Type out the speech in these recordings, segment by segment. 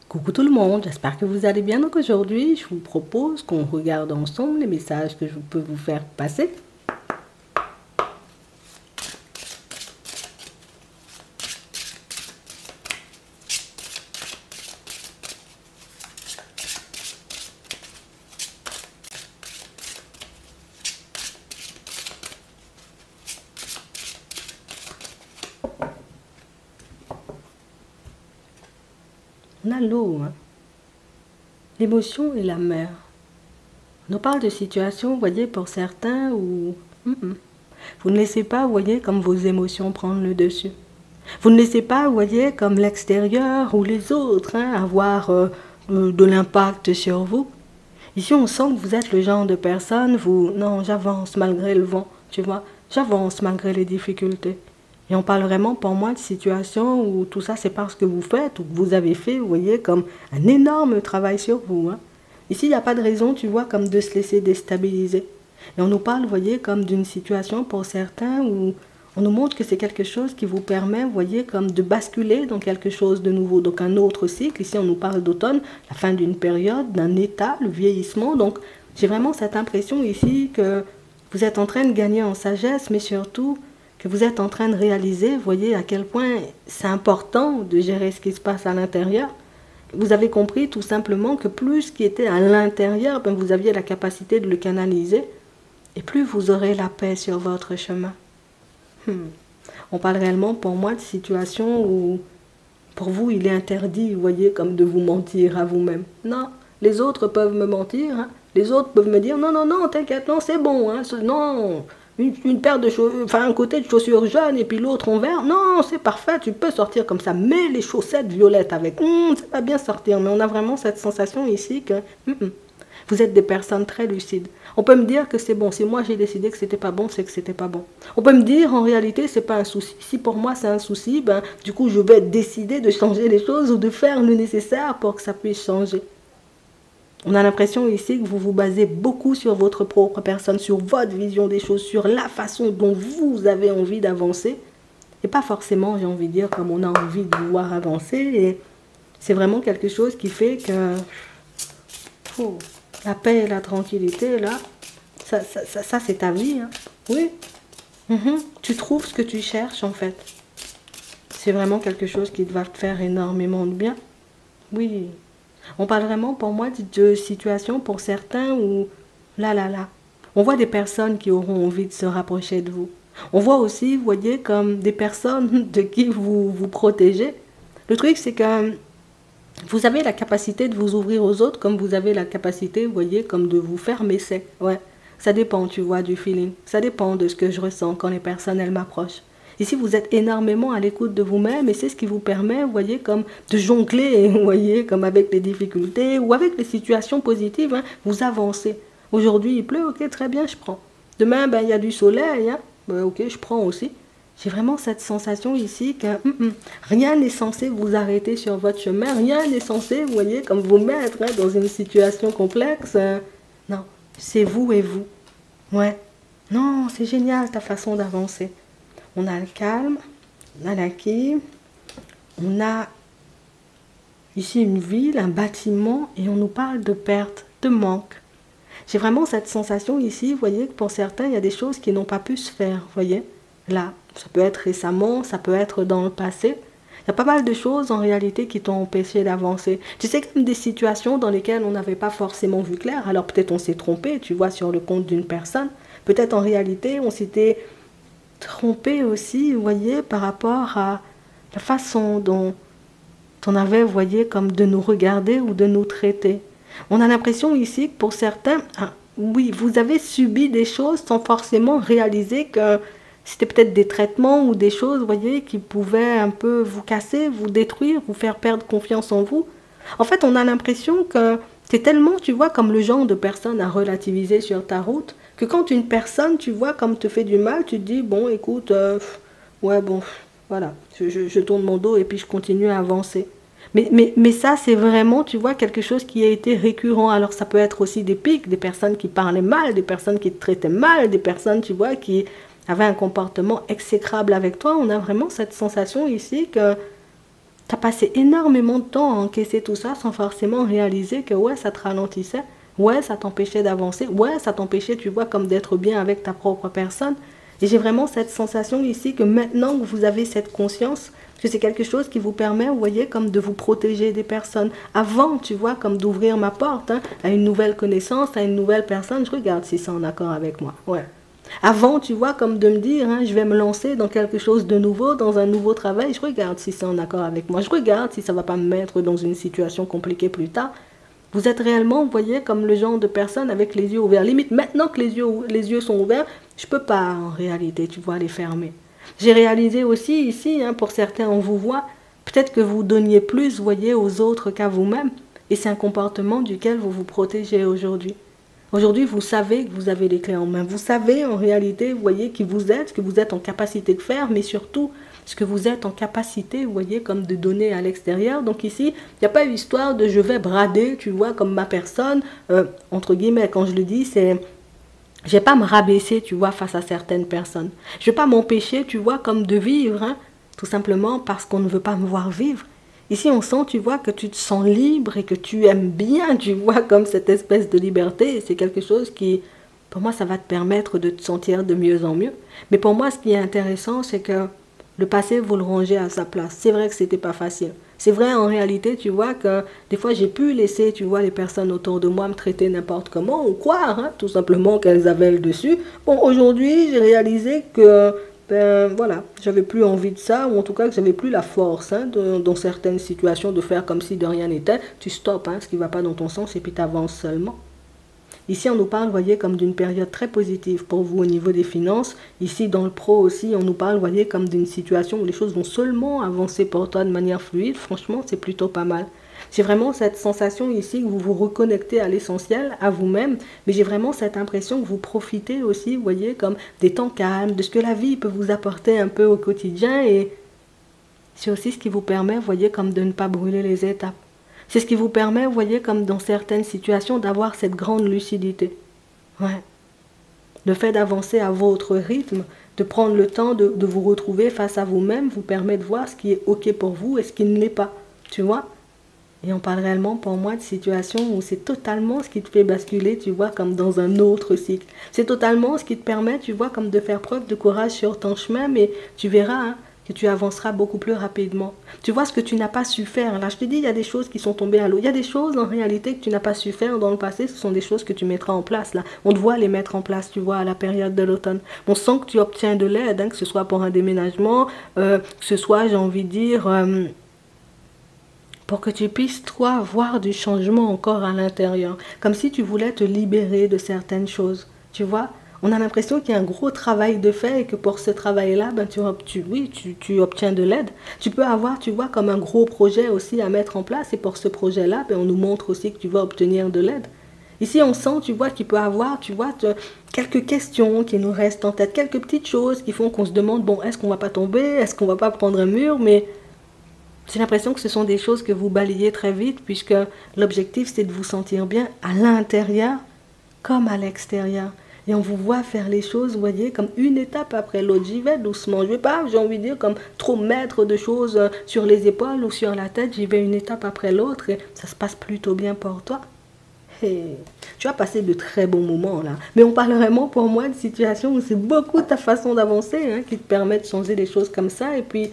Coucou tout le monde, j'espère que vous allez bien. Donc aujourd'hui, je vous propose qu'on regarde ensemble les messages que je peux vous faire passer. On a l'eau, hein. L'émotion est la mer. On nous parle de situations, vous voyez, pour certains où vous ne laissez pas, vous voyez, comme vos émotions prendre le dessus. Vous ne laissez pas, vous voyez, comme l'extérieur ou les autres, hein, avoir de l'impact sur vous. Ici, on sent que vous êtes le genre de personne, non, j'avance malgré le vent, tu vois, j'avance malgré les difficultés. Et on parle vraiment pour moi de situations où tout ça, c'est parce que vous faites ou que vous avez fait, vous voyez, comme un énorme travail sur vous, hein. Ici, il n'y a pas de raison, tu vois, comme de se laisser déstabiliser. Et on nous parle, vous voyez, comme d'une situation pour certains où on nous montre que c'est quelque chose qui vous permet, vous voyez, comme de basculer dans quelque chose de nouveau. Donc un autre cycle, ici on nous parle d'automne, la fin d'une période, d'un état, le vieillissement. Donc j'ai vraiment cette impression ici que vous êtes en train de gagner en sagesse, mais surtout que vous êtes en train de réaliser, vous voyez, à quel point c'est important de gérer ce qui se passe à l'intérieur. Vous avez compris tout simplement que plus ce qui était à l'intérieur, ben vous aviez la capacité de le canaliser, et plus vous aurez la paix sur votre chemin. On parle réellement pour moi de situations où pour vous il est interdit, vous voyez, comme de vous mentir à vous-même. Non, les autres peuvent me mentir, hein. Les autres peuvent me dire non, non, non, t'inquiète, non, c'est bon, hein. Non, une paire de chaussures, enfin un côté de chaussures jaunes et puis l'autre en vert, non, c'est parfait, tu peux sortir comme ça, mais les chaussettes violettes avec, ça va bien sortir, mais on a vraiment cette sensation ici que vous êtes des personnes très lucides. On peut me dire que c'est bon. Si moi j'ai décidé que c'était pas bon, c'est que c'était pas bon. On peut me dire en réalité c'est pas un souci. Si pour moi c'est un souci, ben du coup je vais décider de changer les choses ou de faire le nécessaire pour que ça puisse changer. On a l'impression ici que vous vous basez beaucoup sur votre propre personne, sur votre vision des choses, sur la façon dont vous avez envie d'avancer. Et pas forcément, j'ai envie de dire, comme on a envie de vouloir avancer. Et c'est vraiment quelque chose qui fait que la paix et la tranquillité, là, ça c'est ta vie, hein. Oui. Tu trouves ce que tu cherches, en fait. C'est vraiment quelque chose qui va te faire énormément de bien. Oui. On parle vraiment, pour moi, de situations pour certains où, là. On voit des personnes qui auront envie de se rapprocher de vous. On voit aussi, vous voyez, comme des personnes de qui vous vous protégez. Le truc, c'est que vous avez la capacité de vous ouvrir aux autres comme vous avez la capacité, vous voyez, comme de vous fermer sec. Ouais, ça dépend, tu vois, du feeling. Ça dépend de ce que je ressens quand les personnes, elles m'approchent. Ici, vous êtes énormément à l'écoute de vous-même et c'est ce qui vous permet, vous voyez, comme de jongler, vous voyez, comme avec les difficultés ou avec les situations positives, hein, vous avancez. Aujourd'hui, il pleut, ok, très bien, je prends. Demain, ben, il y a du soleil, hein, ben, ok, je prends aussi. J'ai vraiment cette sensation ici que rien n'est censé vous arrêter sur votre chemin, rien n'est censé, vous voyez, comme vous mettre, hein, dans une situation complexe. Non, c'est vous et vous. Ouais. Non, c'est génial ta façon d'avancer. On a le calme, on a l'acquis, on a ici une ville, un bâtiment, et on nous parle de perte, de manque. J'ai vraiment cette sensation ici, vous voyez, que pour certains, il y a des choses qui n'ont pas pu se faire, vous voyez. Là, ça peut être récemment, ça peut être dans le passé. Il y a pas mal de choses en réalité qui t'ont empêché d'avancer. Tu sais, comme des situations dans lesquelles on n'avait pas forcément vu clair, alors peut-être on s'est trompé, tu vois, sur le compte d'une personne. Peut-être en réalité, on s'était trompé aussi, vous voyez, par rapport à la façon dont on avait, vous voyez, comme de nous regarder ou de nous traiter. On a l'impression ici que pour certains, oui, vous avez subi des choses sans forcément réaliser que c'était peut-être des traitements ou des choses, vous voyez, qui pouvaient un peu vous casser, vous détruire, vous faire perdre confiance en vous. En fait, on a l'impression que c'est tellement, tu vois, comme le genre de personne à relativiser sur ta route, que quand une personne, tu vois, comme te fait du mal, tu te dis, bon, écoute, ouais, bon, voilà, je tourne mon dos et puis je continue à avancer. Mais ça, c'est vraiment, tu vois, quelque chose qui a été récurrent. Alors, ça peut être aussi des pics, des personnes qui parlaient mal, des personnes qui te traitaient mal, des personnes, tu vois, qui avaient un comportement exécrable avec toi. On a vraiment cette sensation ici que Tu as passé énormément de temps à encaisser tout ça sans forcément réaliser que ouais, ça te ralentissait, ouais, ça t'empêchait d'avancer, ouais, ça t'empêchait, tu vois, comme d'être bien avec ta propre personne. Et j'ai vraiment cette sensation ici que maintenant que vous avez cette conscience, que c'est quelque chose qui vous permet, vous voyez, comme de vous protéger des personnes. Avant, tu vois, comme d'ouvrir ma porte à une nouvelle connaissance, à une nouvelle personne, je regarde si c'est en accord avec moi. Ouais. Avant, tu vois, comme de me dire, je vais me lancer dans quelque chose de nouveau, dans un nouveau travail, je regarde si c'est en accord avec moi. Je regarde si ça ne va pas me mettre dans une situation compliquée plus tard. Vous êtes réellement, vous voyez, comme le genre de personne avec les yeux ouverts. Limite, maintenant que les yeux sont ouverts, je ne peux pas, en réalité, tu vois, les fermer. J'ai réalisé aussi ici, pour certains, on vous voit, peut-être que vous donniez plus, vous voyez, aux autres qu'à vous-même. Et c'est un comportement duquel vous vous protégez aujourd'hui. Aujourd'hui, vous savez que vous avez les clés en main. Vous savez, en réalité, vous voyez, qui vous êtes, ce que vous êtes en capacité de faire, mais surtout, ce que vous êtes en capacité, vous voyez, comme de donner à l'extérieur. Donc ici, il n'y a pas une histoire de je vais brader, tu vois, comme ma personne. Entre guillemets, quand je le dis, c'est... Je ne vais pas me rabaisser, tu vois, face à certaines personnes. Je ne vais pas m'empêcher, tu vois, comme de vivre, tout simplement parce qu'on ne veut pas me voir vivre. Ici, on sent, tu vois, que tu te sens libre et que tu aimes bien, tu vois, comme cette espèce de liberté. C'est quelque chose qui, pour moi, ça va te permettre de te sentir de mieux en mieux. Mais pour moi, ce qui est intéressant, c'est que le passé, vous le rangez à sa place. C'est vrai que c'était pas facile. C'est vrai, en réalité, tu vois, que des fois, j'ai pu laisser, tu vois, les personnes autour de moi me traiter n'importe comment ou croire, tout simplement qu'elles avaient le dessus. Bon, aujourd'hui, j'ai réalisé que, ben voilà, j'avais plus envie de ça, ou en tout cas que j'avais plus la force, dans certaines situations, de faire comme si de rien n'était. Tu stoppes, ce qui va pas dans ton sens, et puis tu avances seulement. Ici, on nous parle, voyez, comme d'une période très positive pour vous au niveau des finances. Ici, dans le pro aussi, on nous parle, voyez, comme d'une situation où les choses vont seulement avancer pour toi de manière fluide. Franchement, c'est plutôt pas mal. J'ai vraiment cette sensation ici que vous vous reconnectez à l'essentiel, à vous-même, mais j'ai vraiment cette impression que vous profitez aussi, vous voyez, comme des temps calmes, de ce que la vie peut vous apporter un peu au quotidien, et c'est aussi ce qui vous permet, vous voyez, comme de ne pas brûler les étapes. C'est ce qui vous permet, vous voyez, comme dans certaines situations, d'avoir cette grande lucidité. Ouais. Le fait d'avancer à votre rythme, de prendre le temps de vous retrouver face à vous-même, vous permet de voir ce qui est OK pour vous et ce qui ne l'est pas. Tu vois? Et on parle réellement, pour moi, de situations où c'est totalement ce qui te fait basculer, tu vois, comme dans un autre cycle. C'est totalement ce qui te permet, tu vois, comme de faire preuve de courage sur ton chemin, mais tu verras, que tu avanceras beaucoup plus rapidement. Tu vois ce que tu n'as pas su faire. Là, je te dis, il y a des choses qui sont tombées à l'eau. Il y a des choses, en réalité, que tu n'as pas su faire dans le passé. Ce sont des choses que tu mettras en place, là. On te voit les mettre en place, tu vois, à la période de l'automne. On sent que tu obtiens de l'aide, que ce soit pour un déménagement, que ce soit, j'ai envie de dire, pour que tu puisses, toi, voir du changement encore à l'intérieur. Comme si tu voulais te libérer de certaines choses, tu vois. On a l'impression qu'il y a un gros travail de fait et que pour ce travail-là, ben, tu obtiens de l'aide. Tu peux avoir, tu vois, comme un gros projet aussi à mettre en place, et pour ce projet-là, ben, on nous montre aussi que tu vas obtenir de l'aide. Ici, on sent, tu vois, qu'il peut avoir, tu vois, quelques questions qui nous restent en tête, quelques petites choses qui font qu'on se demande, bon, est-ce qu'on va pas tomber, est-ce qu'on va pas prendre un mur, mais j'ai l'impression que ce sont des choses que vous balayez très vite, puisque l'objectif, c'est de vous sentir bien à l'intérieur comme à l'extérieur. Et on vous voit faire les choses, vous voyez, comme une étape après l'autre. J'y vais doucement. Je ne vais pas, j'ai envie de dire, comme trop mettre de choses sur les épaules ou sur la tête. J'y vais une étape après l'autre et ça se passe plutôt bien pour toi. Et tu as passé de très bons moments là. Mais on parle vraiment pour moi de situations où c'est beaucoup ta façon d'avancer qui te permet de changer les choses comme ça. Et puis,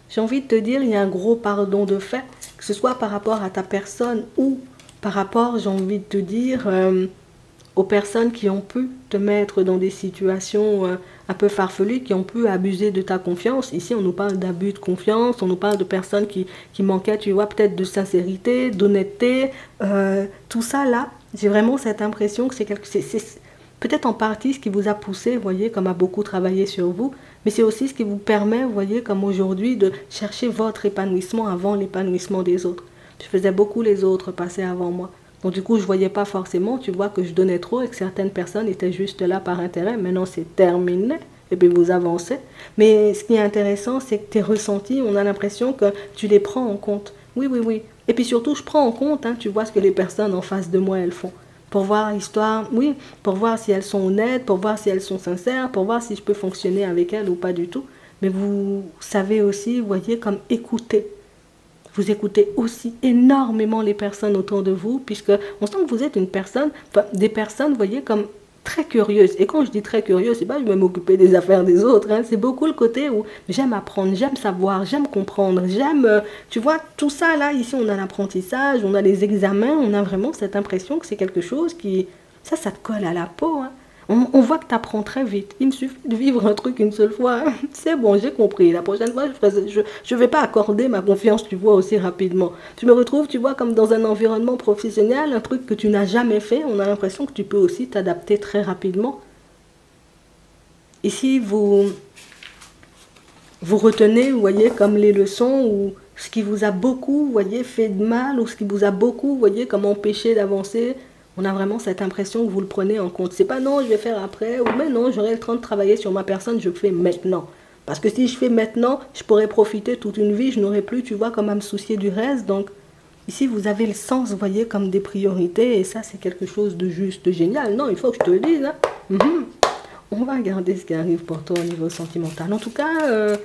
j'ai envie de te dire, il y a un gros pardon de fait, que ce soit par rapport à ta personne ou par rapport, j'ai envie de te dire, aux personnes qui ont pu te mettre dans des situations un peu farfelues, qui ont pu abuser de ta confiance. Ici, on nous parle d'abus de confiance, on nous parle de personnes qui manquaient, tu vois, peut-être de sincérité, d'honnêteté. Tout ça, là, j'ai vraiment cette impression que c'est peut-être en partie ce qui vous a poussé, vous voyez, comme à beaucoup travailler sur vous, mais c'est aussi ce qui vous permet, vous voyez, comme aujourd'hui, de chercher votre épanouissement avant l'épanouissement des autres. Je faisais beaucoup les autres passer avant moi. Donc du coup, je ne voyais pas forcément, tu vois, que je donnais trop et que certaines personnes étaient juste là par intérêt. Maintenant, c'est terminé et puis vous avancez. Mais ce qui est intéressant, c'est que tes ressentis, on a l'impression que tu les prends en compte. Oui, oui, oui. Et puis surtout, je prends en compte, tu vois, ce que les personnes en face de moi, elles font. Pour voir l'histoire, oui, pour voir si elles sont honnêtes, pour voir si elles sont sincères, pour voir si je peux fonctionner avec elles ou pas du tout. Mais vous savez aussi, vous voyez, comme écouter. Vous écoutez aussi énormément les personnes autour de vous, puisque on sent que vous êtes une personne, enfin, des personnes, vous voyez, comme très curieuses. Et quand je dis très curieuse, c'est pas je vais m'occuper des affaires des autres, hein, c'est beaucoup le côté où j'aime apprendre, j'aime savoir, j'aime comprendre, j'aime, tu vois, tout ça là, ici on a l'apprentissage, on a les examens, on a vraiment cette impression que c'est quelque chose qui, ça te colle à la peau, hein. On voit que tu apprends très vite. Il me suffit de vivre un truc une seule fois. C'est bon, j'ai compris. La prochaine fois, je vais pas accorder ma confiance, tu vois, aussi rapidement. Tu me retrouves, tu vois, comme dans un environnement professionnel, un truc que tu n'as jamais fait. On a l'impression que tu peux aussi t'adapter très rapidement. Ici, vous retenez, vous voyez, comme les leçons ou ce qui vous a beaucoup, vous voyez, fait de mal ou ce qui vous a beaucoup, vous voyez, comme empêché d'avancer. On a vraiment cette impression que vous le prenez en compte. C'est pas non, je vais faire après, ou mais non, j'aurai le temps de travailler sur ma personne, je le fais maintenant. Parce que si je fais maintenant, je pourrais profiter toute une vie, je n'aurai plus, tu vois, comme à me soucier du reste. Donc, ici, vous avez le sens, vous voyez, comme des priorités, et ça, c'est quelque chose de juste, de génial. Non, il faut que je te le dise, hein. On va regarder ce qui arrive pour toi au niveau sentimental. En tout cas,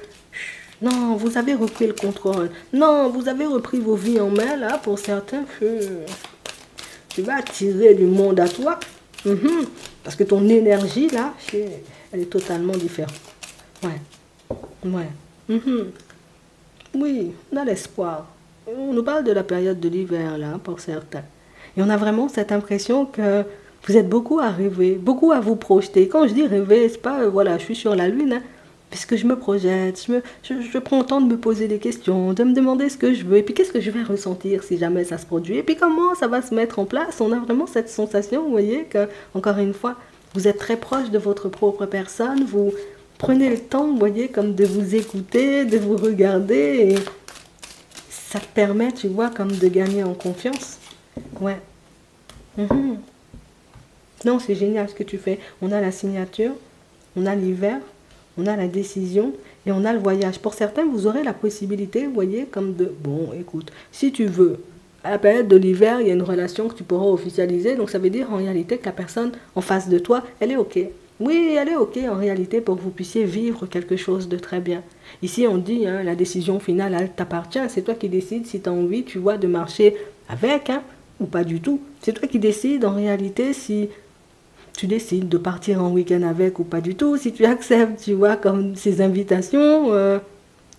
non, vous avez repris le contrôle. Non, vous avez repris vos vies en main, là, pour certains, tu vas attirer du monde à toi. Parce que ton énergie, là, elle est totalement différente. Ouais. Oui, on a l'espoir. On nous parle de la période de l'hiver, là, pour certains. Et on a vraiment cette impression que vous êtes beaucoup à rêver, beaucoup à vous projeter. Quand je dis rêver, c'est pas, voilà, je suis sur la lune, hein, puisque je me projette, je prends le temps de me poser des questions, de me demander ce que je veux, et puis qu'est-ce que je vais ressentir si jamais ça se produit, et puis comment ça va se mettre en place. On a vraiment cette sensation, vous voyez, que, encore une fois, vous êtes très proche de votre propre personne, vous prenez le temps, vous voyez, comme de vous écouter, de vous regarder, et ça te permet, tu vois, comme de gagner en confiance. Ouais. Non, c'est génial ce que tu fais. On a la signature, on a l'hiver, on a la décision et on a le voyage. Pour certains, vous aurez la possibilité, vous voyez, comme de... Bon, écoute, si tu veux, à la période de l'hiver, il y a une relation que tu pourras officialiser. Donc, ça veut dire en réalité que la personne en face de toi, elle est OK. Oui, elle est OK en réalité pour que vous puissiez vivre quelque chose de très bien. Ici, on dit, hein, la décision finale, elle t'appartient. C'est toi qui décides si tu as envie, tu vois, de marcher avec, hein, ou pas du tout. C'est toi qui décides en réalité si tu décides de partir en week-end avec ou pas du tout, si tu acceptes, tu vois, comme ces invitations.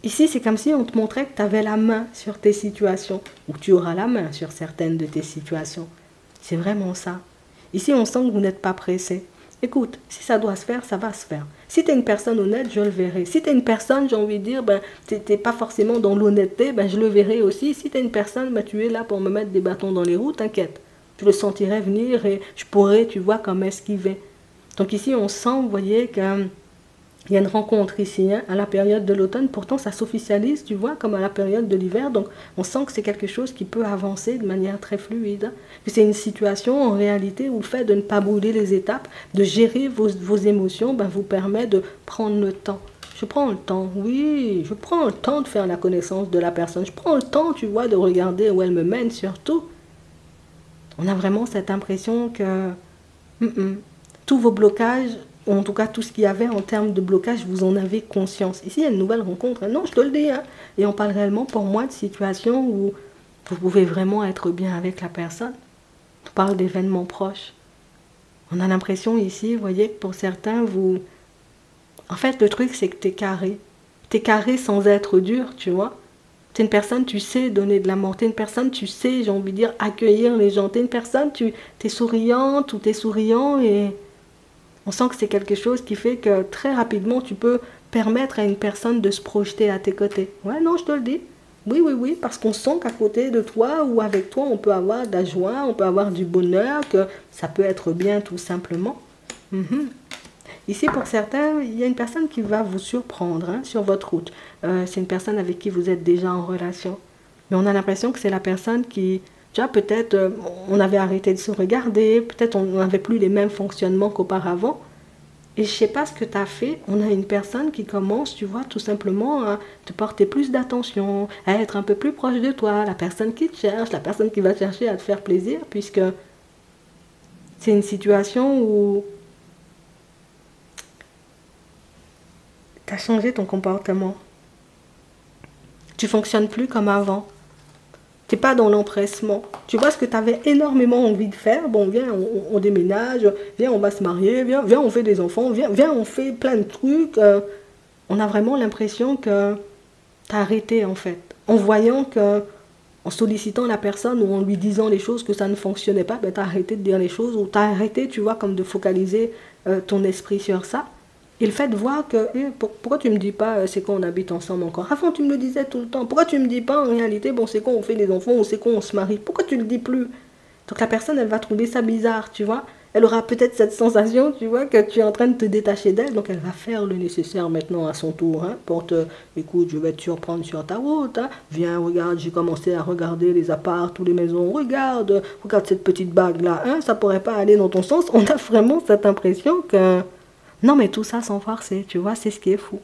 Ici, c'est comme si on te montrait que tu avais la main sur tes situations, ou tu auras la main sur certaines de tes situations. C'est vraiment ça. Ici, on sent que vous n'êtes pas pressé. Écoute, si ça doit se faire, ça va se faire. Si tu es une personne honnête, je le verrai. Si tu es une personne, j'ai envie de dire, ben, tu n'es pas forcément dans l'honnêteté, ben, je le verrai aussi. Si tu es une personne, ben, tu es là pour me mettre des bâtons dans les roues, t'inquiète. Je le sentirai venir et je pourrais, tu vois, comme esquiver. Donc ici, on sent, vous voyez, qu'il y a une rencontre ici, hein, à la période de l'automne. Pourtant, ça s'officialise, tu vois, comme à la période de l'hiver. Donc, on sent que c'est quelque chose qui peut avancer de manière très fluide. Hein. C'est une situation, en réalité, où le fait de ne pas brûler les étapes, de gérer vos émotions, ben, vous permet de prendre le temps. Je prends le temps, oui, je prends le temps de faire la connaissance de la personne. Je prends le temps, tu vois, de regarder où elle me mène, surtout. On a vraiment cette impression que tous vos blocages, ou en tout cas tout ce qu'il y avait en termes de blocage, vous en avez conscience. Ici, il y a une nouvelle rencontre. Non, je te le dis. Hein. Et on parle réellement pour moi de situations où vous pouvez vraiment être bien avec la personne. On parle d'événements proches. On a l'impression ici, vous voyez, que pour certains, vous... En fait, le truc, c'est que tu es carré. Tu es carré sans être dur, tu vois. Tu es une personne, tu sais donner de l'amour. Tu es une personne, tu sais, j'ai envie de dire, accueillir les gens. Tu es une personne, tu es souriante ou tu es souriant et on sent que c'est quelque chose qui fait que très rapidement, tu peux permettre à une personne de se projeter à tes côtés. Ouais, non, je te le dis. Oui, oui, oui, parce qu'on sent qu'à côté de toi ou avec toi, on peut avoir de la joie, on peut avoir du bonheur, que ça peut être bien tout simplement. Ici, pour certains, il y a une personne qui va vous surprendre hein, sur votre route. C'est une personne avec qui vous êtes déjà en relation. Mais on a l'impression que c'est la personne qui, tu vois, peut-être on avait arrêté de se regarder, peut-être on n'avait plus les mêmes fonctionnements qu'auparavant. Et je ne sais pas ce que tu as fait, on a une personne qui commence, tu vois, tout simplement à te porter plus d'attention, à être un peu plus proche de toi, la personne qui te cherche, la personne qui va chercher à te faire plaisir, puisque c'est une situation où tu as changé ton comportement. Tu fonctionnes plus comme avant. Tu n'es pas dans l'empressement. Tu vois ce que tu avais énormément envie de faire. Bon, viens, on déménage. Viens, on va se marier. Viens, on fait des enfants. Viens, on fait plein de trucs. On a vraiment l'impression que tu as arrêté, en fait. En voyant que, en sollicitant la personne ou en lui disant les choses que ça ne fonctionnait pas, ben, tu as arrêté de dire les choses ou tu as arrêté, tu vois, comme de focaliser ton esprit sur ça. Et le fait de voir que, pourquoi tu me dis pas c'est quand on habite ensemble encore? Avant, tu me le disais tout le temps. Pourquoi tu me dis pas en réalité, bon, c'est quand on fait des enfants ou c'est quand on se marie? Pourquoi tu le dis plus? Donc la personne, elle va trouver ça bizarre, tu vois. Elle aura peut-être cette sensation, tu vois, que tu es en train de te détacher d'elle. Donc elle va faire le nécessaire maintenant à son tour. Hein, pour te, écoute, je vais te surprendre sur ta route. Hein. Viens, regarde, j'ai commencé à regarder les apparts, toutes les maisons. Regarde cette petite bague-là. Hein, ça pourrait pas aller dans ton sens. On a vraiment cette impression que... Non, mais tout ça sans forcer, tu vois, c'est ce qui est fou.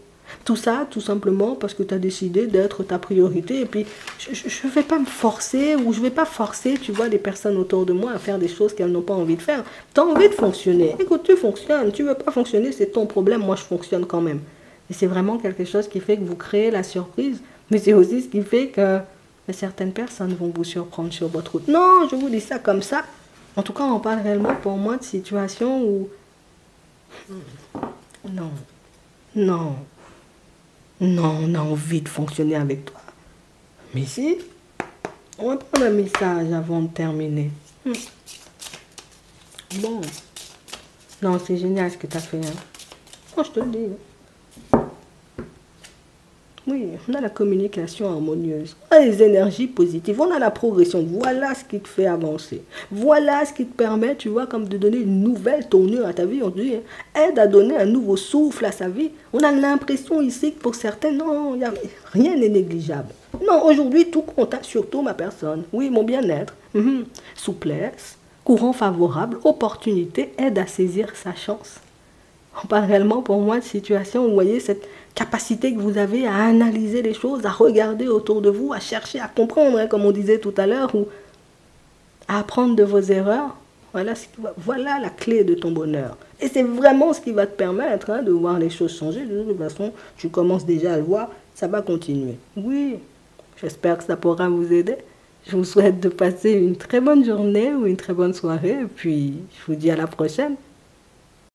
Tout ça, tout simplement, parce que tu as décidé d'être ta priorité. Et puis, je ne vais pas me forcer ou je ne vais pas forcer, tu vois, les personnes autour de moi à faire des choses qu'elles n'ont pas envie de faire. Tu as envie de fonctionner. Écoute, tu fonctionnes. Tu ne veux pas fonctionner, c'est ton problème. Moi, je fonctionne quand même. Et c'est vraiment quelque chose qui fait que vous créez la surprise. Mais c'est aussi ce qui fait que certaines personnes vont vous surprendre sur votre route. Non, je vous dis ça comme ça. En tout cas, on parle réellement pour moi de situations où... Non, non, non, on a envie de fonctionner avec toi. Mais si, on va prendre un message avant de terminer. Bon, non, c'est génial ce que tu as fait. Hein. Oh, je te le dis. Oui, on a la communication harmonieuse, on a les énergies positives, on a la progression. Voilà ce qui te fait avancer. Voilà ce qui te permet, tu vois, comme de donner une nouvelle tournure à ta vie. On dit, aide à donner un nouveau souffle à sa vie. On a l'impression ici que pour certains, non, rien n'est négligeable. Non, aujourd'hui, tout compte, surtout ma personne. Oui, mon bien-être. Souplesse, courant favorable, opportunité, aide à saisir sa chance. On parle réellement pour moi de situation où vous voyez cette capacité que vous avez à analyser les choses, à regarder autour de vous, à chercher, à comprendre, hein, comme on disait tout à l'heure, ou à apprendre de vos erreurs. Voilà la clé de ton bonheur. Et c'est vraiment ce qui va te permettre hein, de voir les choses changer. De toute façon, tu commences déjà à le voir, ça va continuer. Oui, j'espère que ça pourra vous aider. Je vous souhaite de passer une très bonne journée ou une très bonne soirée. Et puis, je vous dis à la prochaine.